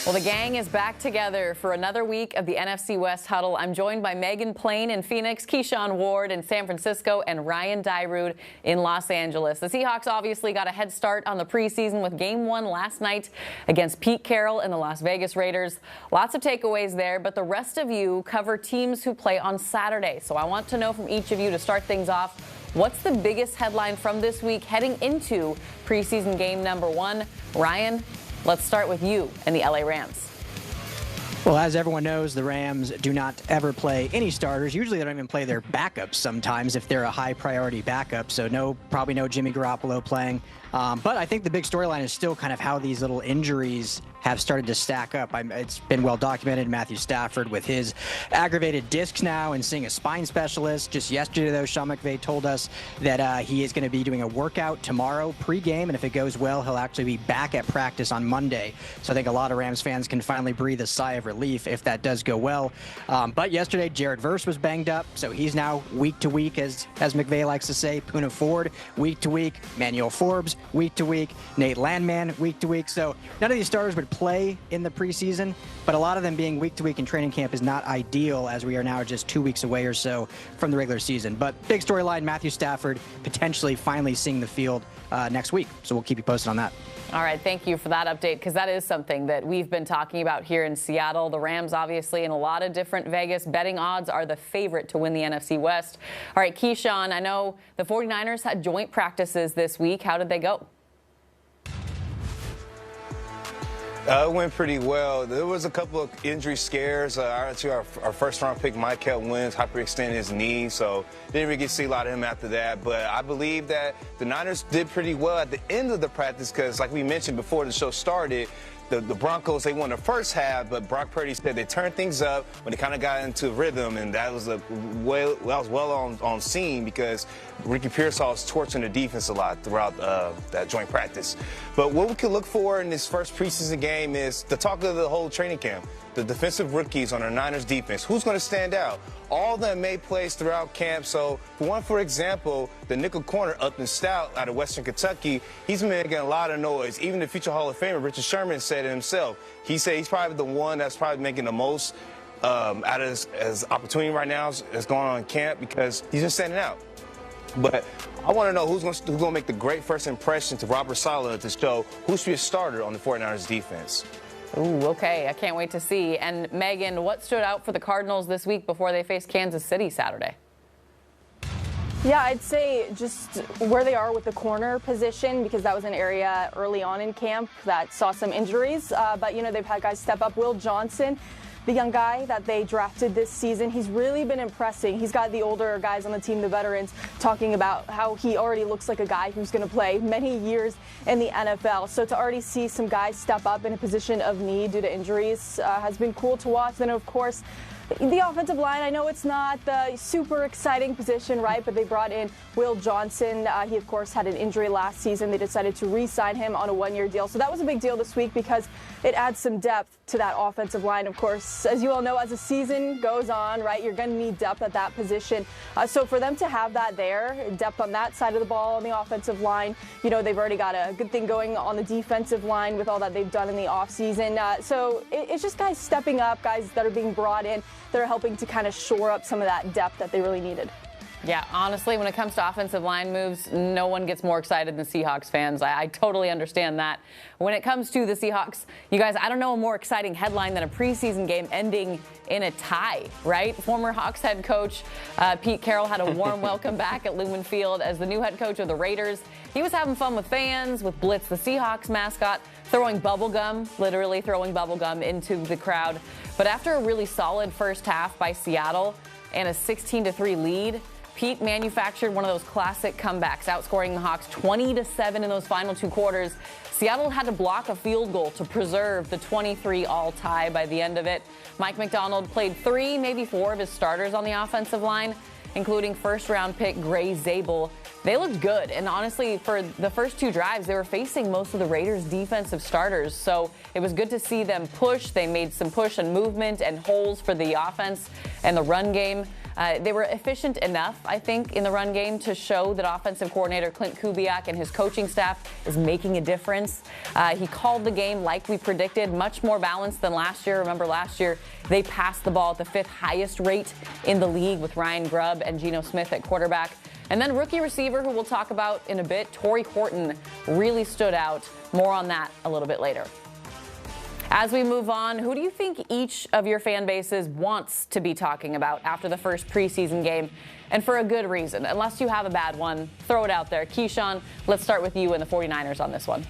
Well, the gang is back together for another week of the NFC West Huddle. I'm joined by Megan Plain in Phoenix, Keyshawn Ward in San Francisco, and Ryan Dyrud in Los Angeles. The Seahawks obviously got a head start on the preseason with Game 1 last night against Pete Carroll and the Las Vegas Raiders. Lots of takeaways there, but the rest of you cover teams who play on Saturday. So I want to know from each of you to start things off, what's the biggest headline from this week heading into preseason game number 1? Ryan, let's start with you and the LA Rams. Well, as everyone knows, the Rams do not ever play any starters. Usually they don't even play their backups sometimes if they're a high-priority backup. So probably no Jimmy Garoppolo playing. But I think the big storyline is still kind of how these little injuries have started to stack up. It's been well documented. Matthew Stafford with his aggravated discs now and seeing a spine specialist. Just yesterday, though, Sean McVay told us that he is going to be doing a workout tomorrow pregame, and if it goes well, he'll actually be back at practice on Monday. So I think a lot of Rams fans can finally breathe a sigh of relief if that does go well. But yesterday, Verse was banged up, so he's now week to week, as McVay likes to say. Puka Nacua, week to week. Manuel Forbes, week to week. Nate Landman, week to week. So none of these starters would play in the preseason, but a lot of them being week to week in training camp is not ideal, as we are now just 2 weeks away or so from the regular season. But big storyline, Matthew Stafford potentially finally seeing the field next week. So we'll keep you posted on that. All right, thank you for that update, because that is something that we've been talking about here in Seattle. The Rams, obviously, in a lot of different Vegas betting odds, are the favorite to win the NFC West. All right, Keyshawn, I know the 49ers had joint practices this week. How did they go? It went pretty well. There was a couple of injury scares. Our first-round pick, Kyren Williams, hyperextended his knee, so didn't really get to see a lot of him after that. But I believe that the Niners did pretty well at the end of the practice because, like we mentioned before the show started, the Broncos, they won the first half, but Brock Purdy said they turned things up when they kind of got into rhythm, and that was well on scene because Ricky Pearsall was torching the defense a lot throughout that joint practice. But what we could look for in this first preseason game is the talk of the whole training camp, the defensive rookies on our Niners defense. Who's going to stand out? All of them made plays throughout camp. So, for example, the nickel corner, Upton Stout, out of Western Kentucky, he's been making a lot of noise. Even the future Hall of Famer, Richard Sherman, said it himself. He said he's probably the one that's probably making the most out of his opportunity right now is going on in camp because he's just standing out. But I want to know who's going to make the great first impression to Robert Saleh to show who should be a starter on the 49ers defense. Ooh, okay. I can't wait to see. And Megan, what stood out for the Cardinals this week before they faced Kansas City Saturday? Yeah, I'd say just where they are with the corner position, because that was an area early on in camp that saw some injuries. But, they've had guys step up. Will Johnson, the young guy that they drafted this season, he's really been impressing. He's got the older guys on the team, the veterans, talking about how he already looks like a guy who's going to play many years in the NFL. So to already see some guys step up in a position of need due to injuries has been cool to watch. Then, of course, the offensive line, I know it's not the super exciting position, right? But they brought in Will Johnson. He, of course, had an injury last season. They decided to re-sign him on a one-year deal. So that was a big deal this week because it adds some depth to that offensive line. Of course, as you all know, as the season goes on, right, you're going to need depth at that position. So for them to have that there, depth on that side of the ball on the offensive line, they've already got a good thing going on the defensive line with all that they've done in the offseason. So it's just guys stepping up, guys that are being brought in. They're helping to kind of shore up some of that depth that they really needed. Yeah, honestly, when it comes to offensive line moves, no one gets more excited than Seahawks fans. I totally understand that. When it comes to the Seahawks, you guys, I don't know a more exciting headline than a preseason game ending in a tie, right? Former Hawks head coach Pete Carroll had a warm welcome back at Lumen Field as the new head coach of the Raiders. He was having fun with fans, with Blitz, the Seahawks mascot, throwing bubble gum, literally throwing bubble gum into the crowd. But after a really solid first half by Seattle and a 16-3 lead, Pete manufactured one of those classic comebacks, outscoring the Hawks 20-7 in those final 2 quarters. Seattle had to block a field goal to preserve the 23-all tie by the end of it. Mike McDonald played 3, maybe 4 of his starters on the offensive line, including first-round pick Gray Zabel. They looked good, and honestly, for the first 2 drives, they were facing most of the Raiders' defensive starters, so it was good to see them push. They made some push and movement and holes for the offense and the run game. They were efficient enough, I think, in the run game to show that offensive coordinator Clint Kubiak and his coaching staff is making a difference. He called the game like we predicted, much more balanced than last year. Remember, last year they passed the ball at the 5th highest rate in the league with Ryan Grubb and Geno Smith at quarterback. And then rookie receiver, who we'll talk about in a bit, Torrey Horton, really stood out. More on that a little bit later. As we move on, who do you think each of your fan bases wants to be talking about after the first preseason game? And for a good reason. Unless you have a bad one, throw it out there. Keyshawn, let's start with you and the 49ers on this one.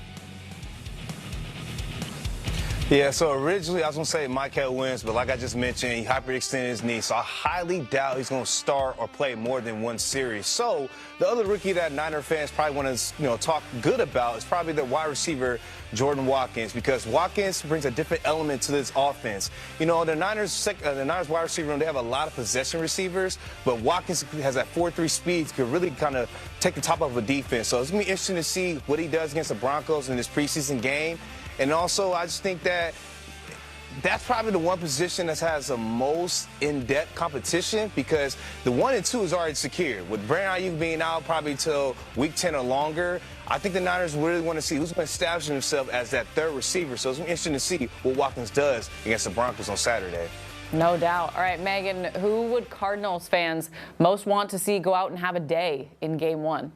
Yeah, so originally I was going to say Kyren Williams, but like I just mentioned, he hyperextended his knee, so I highly doubt he's going to start or play more than one series. So the other rookie that Niner fans probably want to talk good about is probably the wide receiver Jordan Watkins, because Watkins brings a different element to this offense. The Niners wide receiver room, they have a lot of possession receivers, but Watkins has that 4.3 speed, could really kind of take the top off a defense. So it's going to be interesting to see what he does against the Broncos in this preseason game. And also, I just think that that's probably the one position that has the most in-depth competition, because the 1 and 2 is already secure. With Brandon Ayuk being out probably till week 10 or longer, I think the Niners really want to see who's going to establish himself as that third receiver. So it's going to be interesting to see what Watkins does against the Broncos on Saturday. No doubt. All right, Megan, who would Cardinals fans most want to see go out and have a day in Game 1?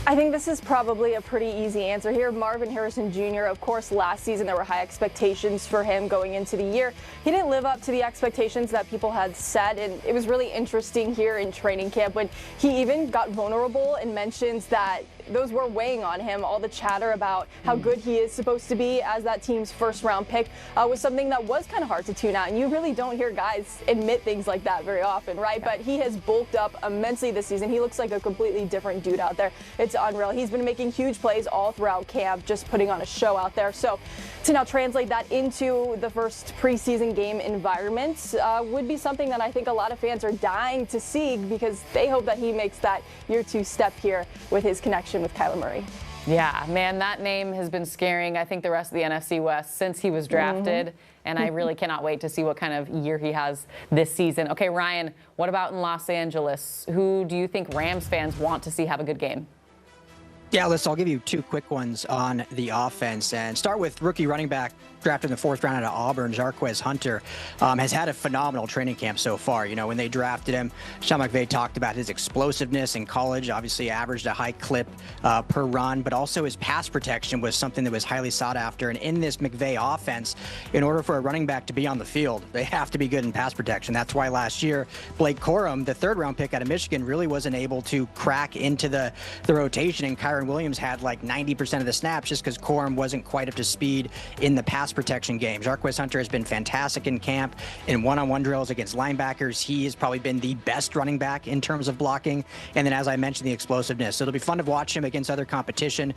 I think this is probably a pretty easy answer here. Marvin Harrison Jr., of course, last season there were high expectations for him going into the year. He didn't live up to the expectations that people had set, and it was really interesting here in training camp when he even got vulnerable and mentions that those were weighing on him. All the chatter about how good he is supposed to be as that team's first-round pick was something that was kind of hard to tune out, and you really don't hear guys admit things like that very often, right? But he has bulked up immensely this season. He looks like a completely different dude out there. It's unreal. He's been making huge plays all throughout camp, just putting on a show out there. So to now translate that into the first preseason game environment would be something that I think a lot of fans are dying to see, because they hope that he makes that year 2 step here with his connection with Kyler Murray. Yeah, man, that name has been scaring, I think, the rest of the NFC West since he was drafted. And I really cannot wait to see what kind of year he has this season. Okay, Ryan, what about in Los Angeles? Who do you think Rams fans want to see have a good game? Yeah, I'll give you 2 quick ones on the offense, and start with rookie running back drafted in the 4th round out of Auburn, Jarquez Hunter, has had a phenomenal training camp so far. When they drafted him, Sean McVay talked about his explosiveness in college, obviously averaged a high clip per run, but also his pass protection was something that was highly sought after. And in this McVay offense, in order for a running back to be on the field, they have to be good in pass protection. That's why last year, Blake Corum, the 3rd round pick out of Michigan, really wasn't able to crack into the rotation, and Kyren Williams had like 90% of the snaps just because Corum wasn't quite up to speed in the pass protection game. Jarquez Hunter has been fantastic in camp in one-on-one drills against linebackers. He has probably been the best running back in terms of blocking. And then, as I mentioned, the explosiveness. So it'll be fun to watch him against other competition,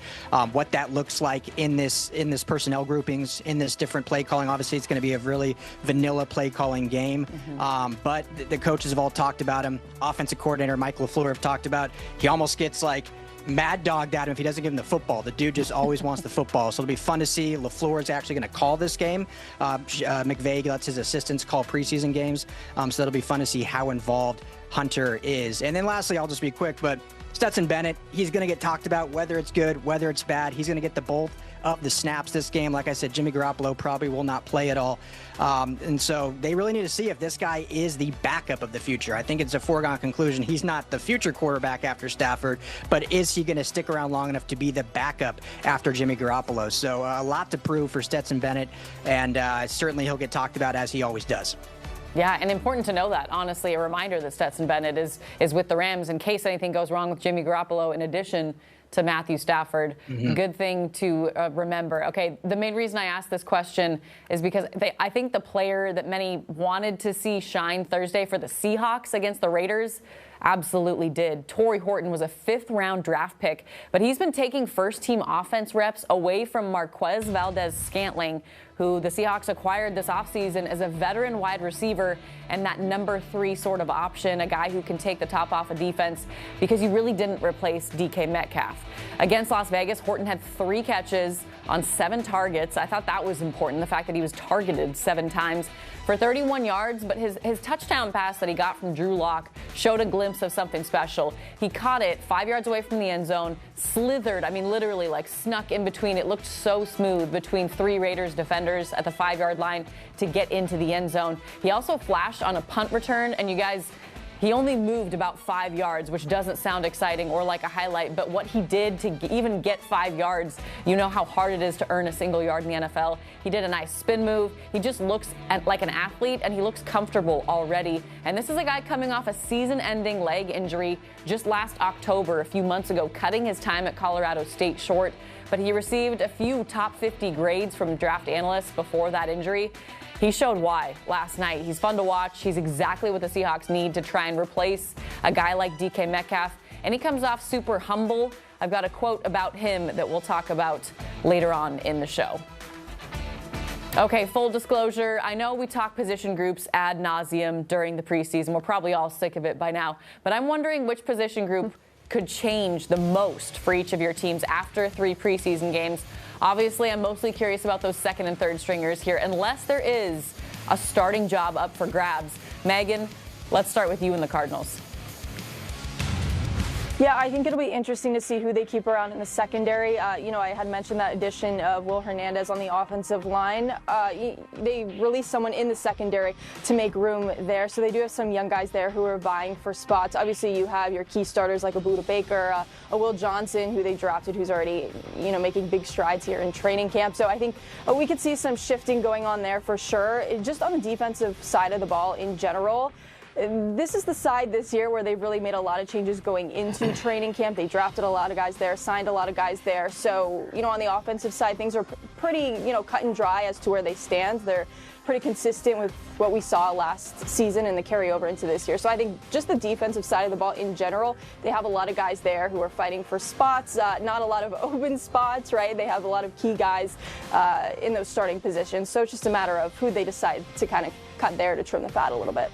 what that looks like in this personnel groupings, in this different play calling. Obviously, it's going to be a really vanilla play calling game. But the coaches have all talked about him. Offensive coordinator Mike LaFleur have talked about he almost gets like mad dogged at him if he doesn't give him the football. The dude just always wants the football. So it'll be fun to see. LaFleur is actually going to call this game. McVay lets his assistants call preseason games. So that'll be fun to see how involved Hunter is. And then lastly, I'll just be quick, but Stetson Bennett, he's going to get talked about, whether it's good, whether it's bad. He's going to get the bulk of the snaps this game. Like I said, Jimmy Garoppolo probably will not play at all. And so they really need to see if this guy is the backup of the future. I think it's a foregone conclusion. He's not the future quarterback after Stafford, but is he going to stick around long enough to be the backup after Jimmy Garoppolo? So a lot to prove for Stetson Bennett, and certainly he'll get talked about as he always does. Yeah, and important to know that, honestly, a reminder that Stetson Bennett is with the Rams in case anything goes wrong with Jimmy Garoppolo, in addition to Matthew Stafford. Good thing to remember. Okay, the main reason I asked this question is because I think the player that many wanted to see shine Thursday for the Seahawks against the Raiders absolutely did. Torrey Horton was a 5th-round draft pick, but he's been taking first-team offense reps away from Marquez Valdez-Scantling, who the Seahawks acquired this offseason as a veteran wide receiver and that number 3 sort of option, a guy who can take the top off of defense, because you really didn't replace DK Metcalf. Against Las Vegas, Horton had 3 catches on 7 targets. I thought that was important, the fact that he was targeted 7 times for 31 yards, but his touchdown pass that he got from Drew Lock showed a glimpse of something special. He caught it 5 yards away from the end zone, slithered, I mean literally like snuck in between. It looked so smooth between 3 Raiders defenders at the 5-yard line to get into the end zone. He also flashed on a punt return, and you guys, he only moved about 5 yards, which doesn't sound exciting or like a highlight, but what he did to even get 5 yards, you know how hard it is to earn a single yard in the NFL. He did a nice spin move. He just looks like an athlete, and he looks comfortable already. And this is a guy coming off a season-ending leg injury just last October, a few months ago, cutting his time at Colorado State short. But he received a few top 50 grades from draft analysts before that injury. He showed why last night. He's fun to watch. He's exactly what the Seahawks need to try and replace a guy like DK Metcalf. And he comes off super humble. I've got a quote about him that we'll talk about later on in the show. Okay, full disclosure, I know we talk position groups ad nauseum during the preseason. We're probably all sick of it by now. But I'm wondering which position group could change the most for each of your teams after 3 preseason games. Obviously, I'm mostly curious about those second and third stringers here, unless there is a starting job up for grabs. Megan, let's start with you and the Cardinals. Yeah, I think it'll be interesting to see who they keep around in the secondary. I had mentioned that addition of Will Hernandez on the offensive line. They released someone in the secondary to make room there, so they do have some young guys there who are vying for spots. Obviously, you have your key starters like a Budda Baker, a Will Johnson, who they drafted, who's already, making big strides here in training camp. So I think we could see some shifting going on there for sure. Just on the defensive side of the ball in general, this is the side this year where they've really made a lot of changes going into training camp. They drafted a lot of guys there, signed a lot of guys there. So, on the offensive side, things are pretty, cut and dry as to where they stand. They're pretty consistent with what we saw last season and the carryover into this year. So I think just the defensive side of the ball in general, they have a lot of guys there who are fighting for spots, not a lot of open spots, right? They have a lot of key guys in those starting positions. So it's just a matter of who they decide to kind of cut there to trim the fat a little bit.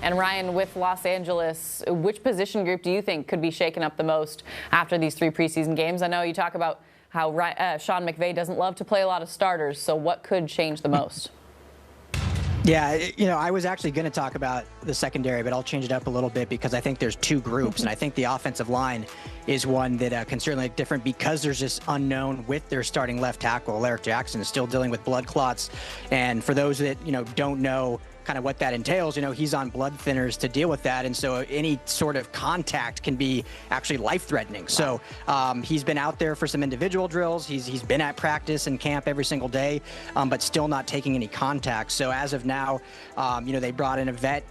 And Ryan, with Los Angeles, which position group do you think could be shaken up the most after these 3 preseason games? I know you talk about how Sean McVay doesn't love to play a lot of starters, so what could change the most? Yeah, I was actually going to talk about the secondary, but I'll change it up a little bit because I think there's 2 groups, and I think the offensive line is one that can certainly look different because there's this unknown with their starting left tackle. Alaric Jackson is still dealing with blood clots, and for those that, don't know kind of what that entails, he's on blood thinners to deal with that, and so any sort of contact can be actually life-threatening. So he's been out there for some individual drills. He's been at practice and camp every single day, but still not taking any contact. So as of now, they brought in a vet.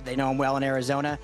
They know him well in Arizona,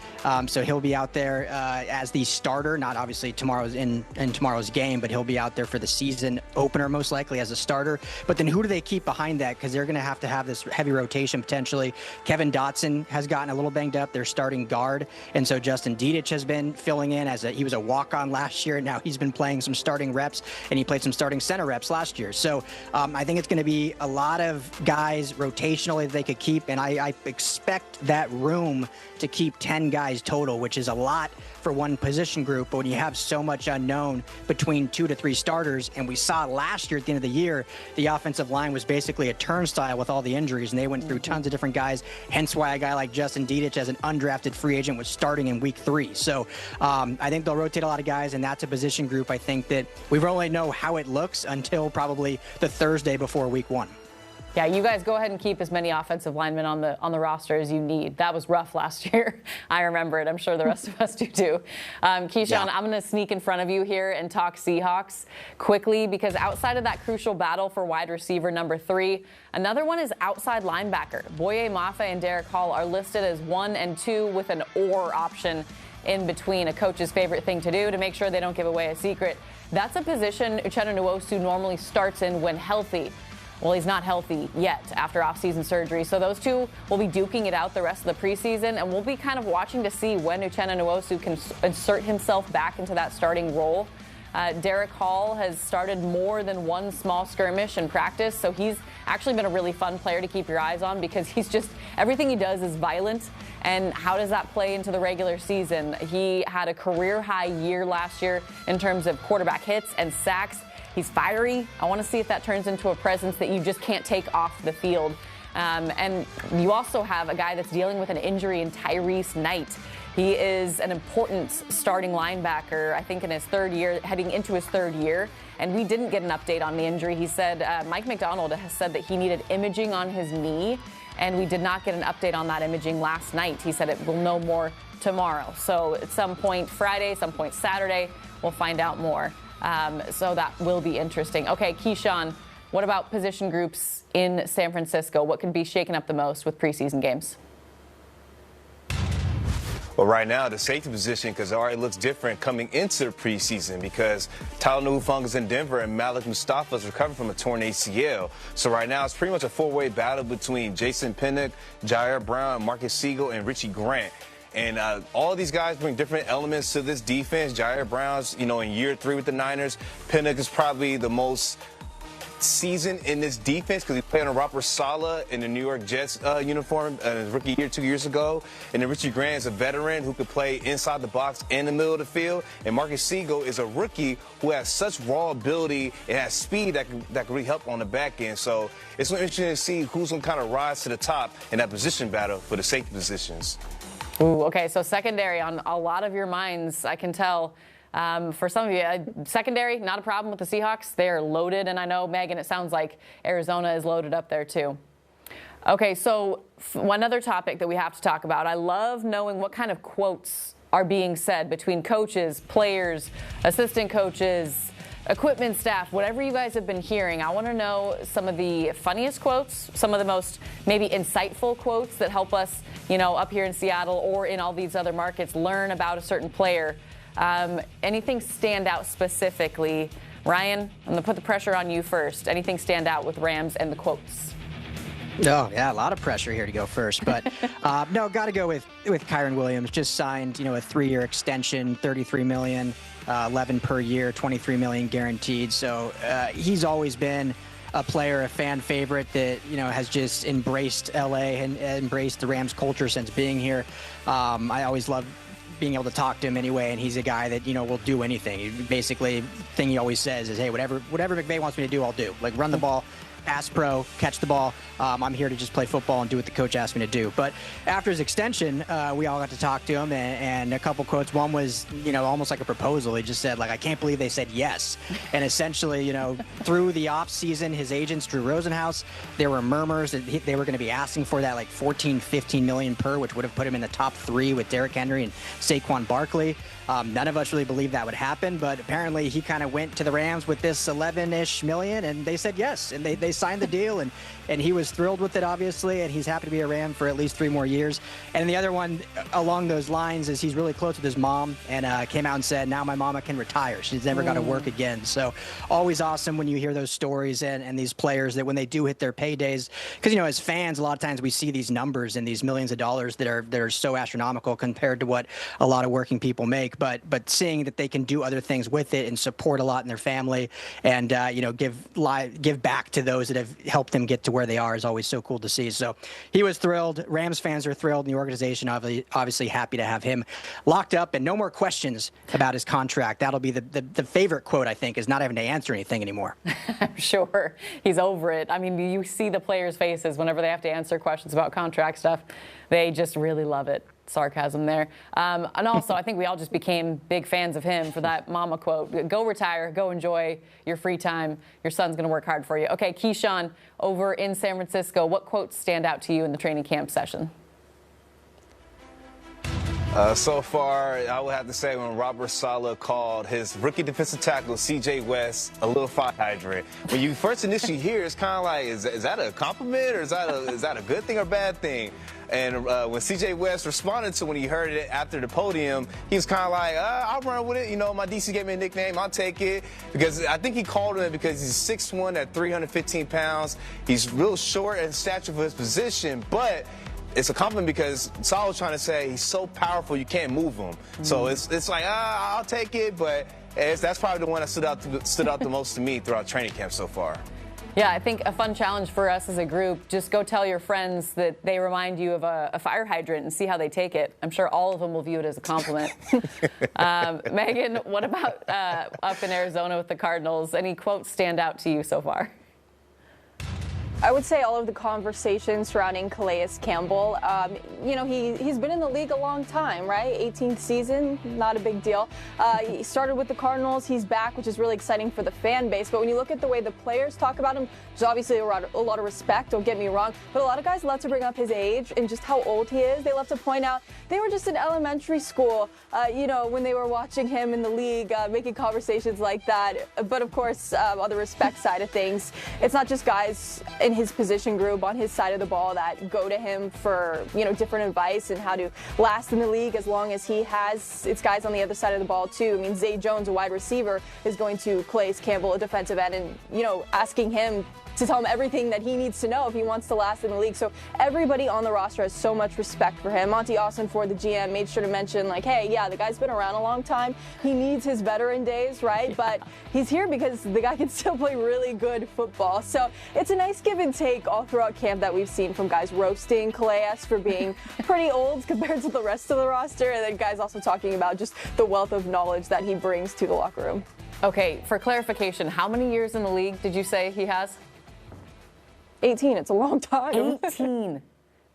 so he'll be out there as the starter, not obviously tomorrow's in tomorrow's game, but he'll be out there for the season opener most likely as a starter. But then who do they keep behind that? Because they're going to have this heavy rotation potentially. Kevin Dotson has gotten a little banged up, their starting guard, and so Justin Dedich has been filling in he was a walk-on last year, and now he's been playing some starting reps, and he played some starting center reps last year. So I think it's going to be a lot of guys rotationally that they could keep, and I expect that room to keep 10 guys total, which is a lot for one position group. But when you have so much unknown between 2 to 3 starters, and we saw last year at the end of the year, the offensive line was basically a turnstile with all the injuries, and they went through tons of different guys, hence why a guy like Justin Dedich as an undrafted free agent was starting in week 3. So I think they'll rotate a lot of guys, and that's a position group I think that we really know how it looks until probably the Thursday before week 1. Yeah, you guys go ahead and keep as many offensive linemen on the roster as you need. That was rough last year. I remember it. I'm sure the rest of us do too. Keyshawn, yeah. I'm going to sneak in front of you here and talk Seahawks quickly, because outside of that crucial battle for wide receiver number 3, another one is outside linebacker. Boye Mafe and Derek Hall are listed as 1 and 2 with an or option in between, a coach's favorite thing to do to make sure they don't give away a secret. That's a position Uchenna Nwosu normally starts in when healthy. Well, he's not healthy yet after offseason surgery. So those two will be duking it out the rest of the preseason, and we'll be kind of watching to see when Uchenna Nwosu can insert himself back into that starting role. Derek Hall has started more than one small skirmish in practice, so he's actually been a really fun player to keep your eyes on because he's just, everything he does is violent. And how does that play into the regular season? He had a career-high year last year in terms of quarterback hits and sacks. He's fiery. I want to see if that turns into a presence that you just can't take off the field. And you also have a guy that's dealing with an injury in Tyrese Knight. He is an important starting linebacker, I think in his third year, heading into his third year. And we didn't get an update on the injury. He said, Mike McDonald has said that he needed imaging on his knee, and we did not get an update on that imaging last night. He said it will know more tomorrow. So at some point Friday, some point Saturday, we'll find out more. So that will be interesting. Okay, Keyshawn, what about position groups in San Francisco? What can be shaken up the most with preseason games? Well, right now, the safety position, because it already looks different coming into the preseason because Tyler Newfungus in Denver and Malik Mustafa's recovering from a torn ACL. So right now, it's pretty much a four-way battle between Jason Pinnock, Jair Brown, Marcus Siegel, and Richie Grant. And all of these guys bring different elements to this defense. Jair Brown's, in year 3 with the Niners. Pinnock is probably the most season in this defense because he played on Robert Saleh in the New York Jets uniform in his rookie year 2 years ago. And then Richie Grant is a veteran who could play inside the box in the middle of the field. And Marcus Siegel is a rookie who has such raw ability and has speed that can really help on the back end. So it's interesting to see who's going to kind of rise to the top in that position battle for the safety positions. Ooh, okay, so secondary on a lot of your minds, I can tell. For some of you, secondary, not a problem with the Seahawks. They are loaded, and I know, Megan, it sounds like Arizona is loaded up there too. Okay, so one other topic that we have to talk about. I love knowing what kind of quotes are being said between coaches, players, assistant coaches, equipment staff, whatever you guys have been hearing. I want to know some of the funniest quotes, some of the most maybe insightful quotes that help us, up here in Seattle or in all these other markets, learn about a certain player. Anything stand out specifically? Ryan, I'm going to put the pressure on you first. Anything stand out with Rams and the quotes? Oh, yeah, a lot of pressure here to go first. But, no, got to go with Kyren Williams. Just signed, a 3-year extension, $33 million, 11 per year, $23 million guaranteed. So he's always been a player, a fan favorite that, has just embraced L.A. and embraced the Rams culture since being here. I always loved being able to talk to him anyway, and he's a guy that, will do anything. Basically, thing he always says is, hey, whatever McVay wants me to do, I'll do. Like, run the ball, pass pro, catch the ball. I'm here to just play football and do what the coach asked me to do. But after his extension, we all got to talk to him, and a couple quotes. One was, almost like a proposal. He just said, I can't believe they said yes. And essentially, through the off season, his agents, Drew Rosenhaus, there were murmurs that they were going to be asking for that 14, 15 million per, which would have put him in the top 3 with Derrick Henry and Saquon Barkley. None of us really believed that would happen, but apparently he kind of went to the Rams with this 11-ish million, and they said yes, and they signed the deal, and he was thrilled with it, obviously, and he's happy to be a Ram for at least 3 more years. And the other one along those lines is he's really close with his mom, and came out and said, now my mama can retire. She's never got to work again. So always awesome when you hear those stories and these players that when they do hit their paydays, because, as fans, a lot of times we see these numbers and these millions of dollars that are so astronomical compared to what a lot of working people make. But seeing that they can do other things with it and support a lot in their family and, give back to those that have helped them get to where they are is always so cool to see. So he was thrilled. Rams fans are thrilled, and the organization obviously happy to have him locked up and no more questions about his contract. That'll be the favorite quote, I think, is not having to answer anything anymore. I'm sure he's over it. I mean, you see the players' faces whenever they have to answer questions about contract stuff. They just really love it. Sarcasm there. And also, I think we all just became big fans of him for that mama quote. Go retire. Go enjoy your free time. Your son's going to work hard for you. Okay, Keyshawn, over in San Francisco, what quotes stand out to you in the training camp session? So far, I would have to say when Robert Saleh called his rookie defensive tackle, C.J. West, a little fire hydrant. When you first initially hear, it's kind of like, is that a compliment, or is that a good thing or bad thing? And when C.J. West responded to when he heard it after the podium, he was kind of like, I'll run with it. My DC gave me a nickname. I'll take it. Because I think he called him because he's 6'1" at 315 pounds. He's real short in stature for his position, but it's a compliment because Saul was trying to say he's so powerful you can't move him. So it's like, I'll take it, but that's probably the one that stood out the most to me throughout training camp so far. Yeah, I think a fun challenge for us as a group, just go tell your friends that they remind you of a fire hydrant and see how they take it. I'm sure all of them will view it as a compliment. Megan, what about up in Arizona with the Cardinals? Any quotes stand out to you so far? I would say all of the conversations surrounding Calais Campbell. He's been in the league a long time, right? 18th season, not a big deal. He started with the Cardinals. He's back, which is really exciting for the fan base. But when you look at the way the players talk about him, there's obviously a lot of respect, don't get me wrong. But a lot of guys love to bring up his age and just how old he is. They love to point out they were just in elementary school, when they were watching him in the league, making conversations like that. But of course, on the respect side of things, it's not just guys in his position group on his side of the ball that go to him for different advice and how to last in the league as long as he has. It's guys on the other side of the ball too. I mean, Zay Jones, a wide receiver, is going to Calais Campbell, a defensive end, and asking him to tell him everything that he needs to know if he wants to last in the league. So everybody on the roster has so much respect for him. Monty Austin, the GM, made sure to mention, hey, yeah, the guy's been around a long time. He needs his veteran days, right? But he's here because the guy can still play really good football. So it's a nice give and take all throughout camp that we've seen from guys roasting Calais for being pretty old compared to the rest of the roster, and then guys also talking about just the wealth of knowledge that he brings to the locker room. Okay, for clarification, how many years in the league did you say he has? 18. It's a long time. 18.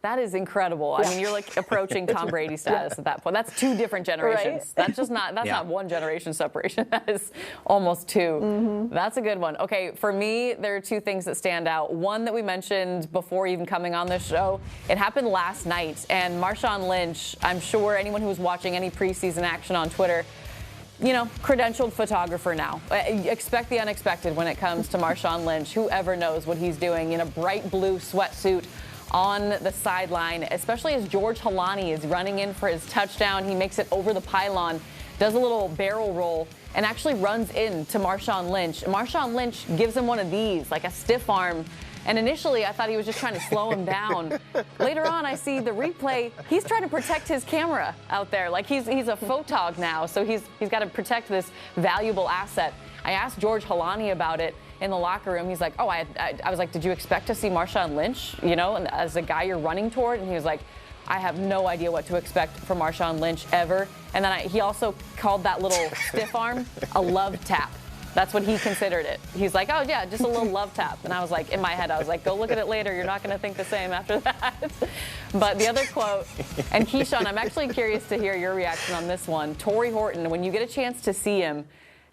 That is incredible. I mean, you're approaching Tom Brady status at that point. That's two different generations. Right? That's not one generation separation. That is almost two. Mm-hmm. That's a good one. Okay, for me, there are two things that stand out. One that we mentioned before even coming on this show. It happened last night, and Marshawn Lynch, I'm sure anyone who was watching any preseason action on Twitter, credentialed photographer now. Expect the unexpected when it comes to Marshawn Lynch. Whoever knows what he's doing in a bright blue sweatsuit on the sideline, especially as George Halani is running in for his touchdown. He makes it over the pylon, does a little barrel roll, and actually runs into Marshawn Lynch. Marshawn Lynch gives him one of these, like a stiff arm. And initially, I thought he was just trying to slow him down. Later on, I see the replay. He's trying to protect his camera out there. He's a photog now, so he's got to protect this valuable asset. I asked George Halani about it in the locker room. He's like, oh, I was like, did you expect to see Marshawn Lynch, and as a guy you're running toward? And he was like, I have no idea what to expect from Marshawn Lynch ever. And then he also called that little stiff arm a love tap. That's what he considered it. He's like, oh, yeah, just a little love tap. And I was like, in my head, I was like, go look at it later. You're not going to think the same after that. But the other quote, and Keyshawn, I'm actually curious to hear your reaction on this one. Torrey Horton, when you get a chance to see him,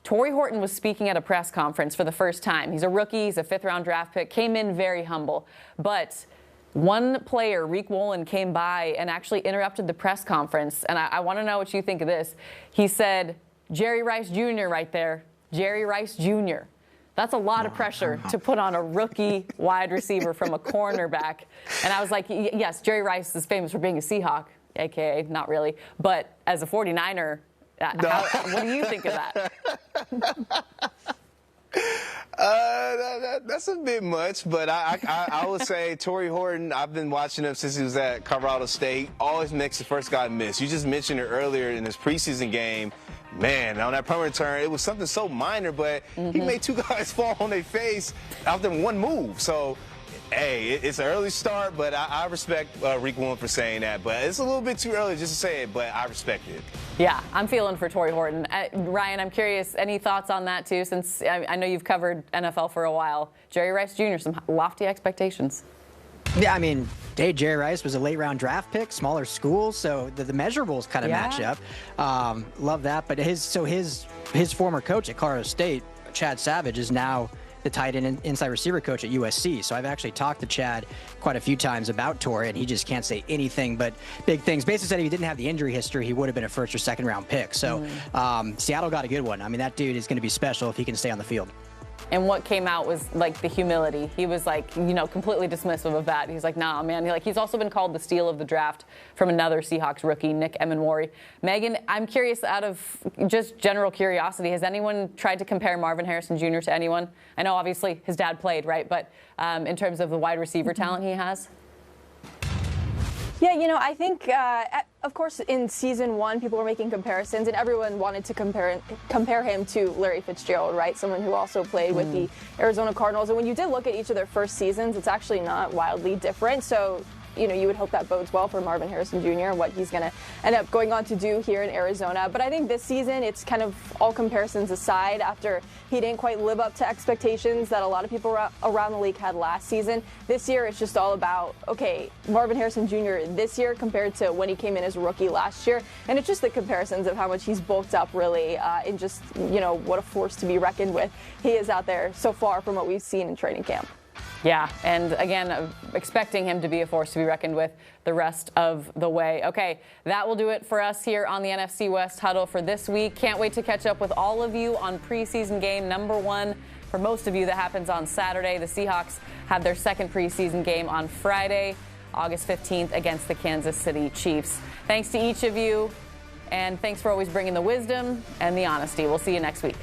Torrey Horton was speaking at a press conference for the first time. He's a rookie. He's a fifth-round draft pick. Came in very humble. But one player, Reek Wolin, came by and actually interrupted the press conference. And I want to know what you think of this. He said, Jerry Rice Jr. right there. Jerry Rice Jr. That's a lot of pressure to put on a rookie wide receiver from a cornerback. And I was like, yes, Jerry Rice is famous for being a Seahawk, a.k.a. not really. But as a 49er, what do you think of that? That's a bit much, but I would say Torrey Horton, I've been watching him since he was at Colorado State, always makes the first guy miss. You just mentioned it earlier in this preseason game. Man, on that punt return, it was something so minor, but he made two guys fall on their face after one move. So, hey, it's an early start, but I respect Reek Wolin for saying that. But it's a little bit too early just to say it, but I respect it. Yeah, I'm feeling for Torrey Horton. Ryan, I'm curious, any thoughts on that, too, since I know you've covered NFL for a while. Jerry Rice Jr., some lofty expectations. Yeah, I mean, Jerry Rice was a late-round draft pick, smaller school, so the measurables kind of match up. Love that. But his former coach at Colorado State, Chad Savage, is now the tight end inside receiver coach at USC. So I've actually talked to Chad quite a few times about Torrey, and he just can't say anything but big things. Basically said if he didn't have the injury history, he would have been a first or second round pick. So Seattle got a good one. I mean, that dude is going to be special if he can stay on the field. And what came out was the humility. He was completely dismissive of that. He's like, nah, man. He's also been called the steal of the draft from another Seahawks rookie, Nick Emenwari. Megan, I'm curious, out of just general curiosity, has anyone tried to compare Marvin Harrison Jr. to anyone? I know obviously his dad played, right? But in terms of the wide receiver talent he has? Yeah, I think, of course, in season 1, people were making comparisons, and everyone wanted to compare him to Larry Fitzgerald, right? Someone who also played with the Arizona Cardinals. And when you did look at each of their first seasons, it's actually not wildly different. So, you would hope that bodes well for Marvin Harrison Jr. and what he's going to end up going on to do here in Arizona. But I think this season, it's kind of all comparisons aside after he didn't quite live up to expectations that a lot of people around the league had last season. This year, it's just all about, okay, Marvin Harrison Jr. this year compared to when he came in as a rookie last year. And it's just the comparisons of how much he's bulked up, really, and just, what a force to be reckoned with he is out there so far from what we've seen in training camp. Yeah, and again, expecting him to be a force to be reckoned with the rest of the way. Okay, that will do it for us here on the NFC West Huddle for this week. Can't wait to catch up with all of you on preseason game number 1. For most of you, that happens on Saturday. The Seahawks have their second preseason game on Friday, August 15th against the Kansas City Chiefs. Thanks to each of you, and thanks for always bringing the wisdom and the honesty. We'll see you next week.